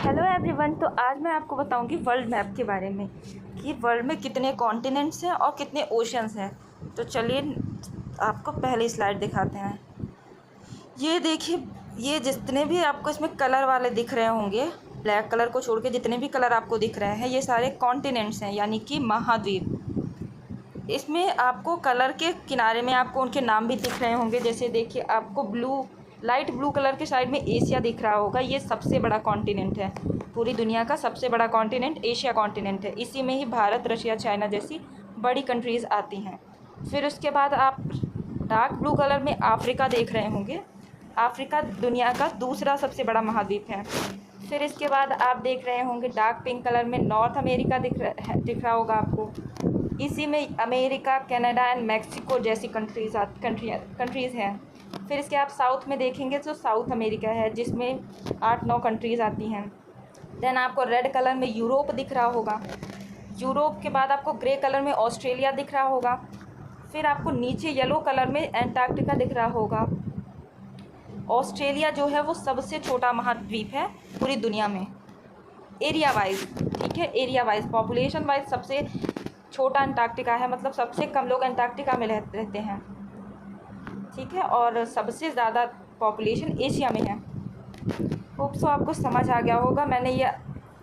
Hello everyone. तो आज मैं आपको बताऊंगी वर्ल्ड मैप के बारे में कि वर्ल्ड में कितने कॉन्टिनेंट्स हैं और कितने ओशंस हैं। तो चलिए आपको पहली स्लाइड दिखाते हैं। ये देखिए, ये जितने भी आपको इसमें कलर वाले दिख रहे होंगे, ब्लैक कलर को छोड़ के जितने भी कलर आपको दिख रहे हैं, ये सारे कॉन्टिनेंट्स हैं, यानी कि महाद्वीप। इसमें आपको कलर के किनारे में आपको उनके नाम भी दिख रहे होंगे। जैसे देखिए, आपको लाइट ब्लू कलर के साइड में एशिया दिख रहा होगा। ये सबसे बड़ा कॉन्टिनेंट है, पूरी दुनिया का सबसे बड़ा कॉन्टिनेंट एशिया कॉन्टिनेंट है। इसी में ही भारत, रशिया, चाइना जैसी बड़ी कंट्रीज़ आती हैं। फिर उसके बाद आप डार्क ब्लू कलर में अफ्रीका देख रहे होंगे। अफ्रीका दुनिया का दूसरा सबसे बड़ा महाद्वीप है। फिर इसके बाद आप देख रहे होंगे डार्क पिंक कलर में नॉर्थ अमेरिका दिख रहा होगा आपको। इसी में अमेरिका, कनाडा एंड मैक्सिको जैसी कंट्रीज़ हैं। फिर इसके आप साउथ में देखेंगे तो साउथ अमेरिका है, जिसमें 8-9 कंट्रीज़ आती हैं। देन आपको रेड कलर में यूरोप दिख रहा होगा। यूरोप के बाद आपको ग्रे कलर में ऑस्ट्रेलिया दिख रहा होगा। फिर आपको नीचे येलो कलर में एंटार्क्टिका दिख रहा होगा। ऑस्ट्रेलिया जो है वो सबसे छोटा महाद्वीप है पूरी दुनिया में, एरिया वाइज। ठीक है, एरिया वाइज, पॉपुलेशन वाइज सबसे छोटा अंटार्कटिका है, मतलब सबसे कम लोग अंटार्कटिका में रहते हैं। ठीक है, और सबसे ज़्यादा पॉपुलेशन एशिया में है। होप सो आपको समझ आ गया होगा। मैंने ये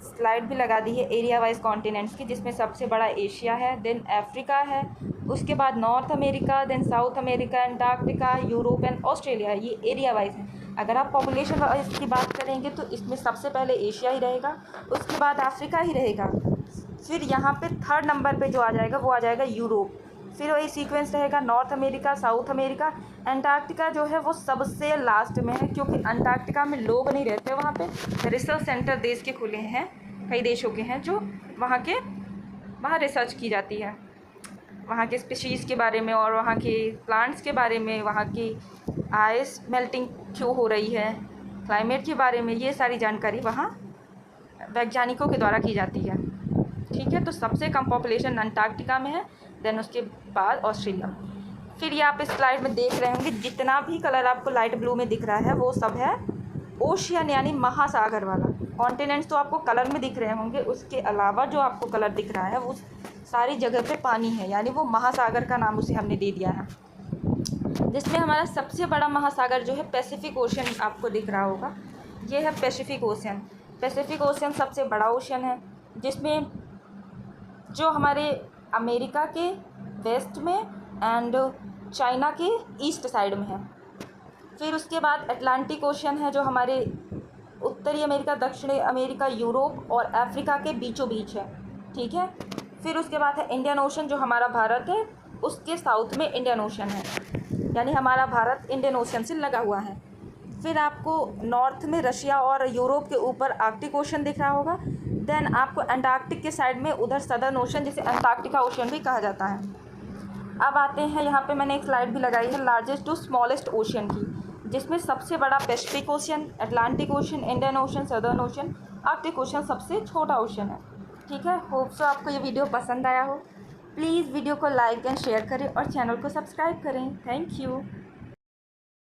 स्लाइड भी लगा दी है एरिया वाइज कॉन्टिनेंट्स की, जिसमें सबसे बड़ा एशिया है, देन अफ्रीका है, उसके बाद North America, then South America, Antarctica, Europe and Australia. ये एरिया वाइज है। अगर आप पॉपुलेशन वाइज की बात करेंगे तो इसमें सबसे पहले एशिया ही रहेगा, उसके बाद अफ्रीका ही रहेगा। फिर यहाँ पे थर्ड नंबर पे जो आ जाएगा वो आ जाएगा यूरोप। फिर वही सीक्वेंस रहेगा north America, south America. Antarctica जो है वो सबसे लास्ट में है, क्योंकि अंटार्कटिका में लोग नहीं रहते। वहाँ पे रिसर्च सेंटर देश के खुले हैं, कई देशों के हैं, जो वहाँ रिसर्च की जाती है, वहाँ के स्पीशीज़ के बारे में और वहाँ के प्लांट्स के बारे में, वहाँ की आइस मेल्टिंग क्यों हो रही है, क्लाइमेट के बारे में। ये सारी जानकारी वहाँ वैज्ञानिकों के द्वारा की जाती है। ठीक है, तो सबसे कम पॉपुलेशन अंटार्कटिका में है, देन उसके बाद ऑस्ट्रेलिया। फिर ये आप इस स्लाइड में देख रहे होंगे, जितना भी कलर आपको लाइट ब्लू में दिख रहा है वो सब है ओशियन, यानी महासागर वाला। कॉन्टिनेंट्स तो आपको कलर में दिख रहे होंगे, उसके अलावा जो आपको कलर दिख रहा है वो सारी जगह पे पानी है, यानी वो महासागर का नाम उसे हमने दे दिया है। जिसमें हमारा सबसे बड़ा महासागर जो है पैसिफिक ओशियन आपको दिख रहा होगा। ये है पैसिफिक ओशियन। पैसिफिक ओशियन सबसे बड़ा ओशियन है, जिसमें जो हमारे अमेरिका के वेस्ट में एंड चाइना के ईस्ट साइड में है। फिर उसके बाद अटलांटिक ओशियन है, जो हमारे उत्तरी अमेरिका, दक्षिणी अमेरिका, यूरोप और अफ्रीका के बीचों बीच है। ठीक है, फिर उसके बाद है इंडियन ओशन, जो हमारा भारत है उसके साउथ में इंडियन ओशन है, यानी हमारा भारत इंडियन ओशन से लगा हुआ है। फिर आपको नॉर्थ में रशिया और यूरोप के ऊपर आर्कटिक ओशन दिख रहा होगा। देन आपको अंटार्कटिक के साइड में उधर सदर्न ओशन, जिसे अंटार्कटिका ओशन भी कहा जाता है। अब आते हैं, यहाँ पे मैंने एक स्लाइड भी लगाई है लार्जेस्ट टू स्मॉलेस्ट ओशन की, जिसमें सबसे बड़ा Pacific ocean, Atlantic ocean, Indian ocean, southern ocean, Arctic ocean सबसे छोटा ओशन है। ठीक है, होप सो आपको ये वीडियो पसंद आया हो। प्लीज़ वीडियो को लाइक एंड शेयर करें और चैनल को सब्सक्राइब करें। Thank you.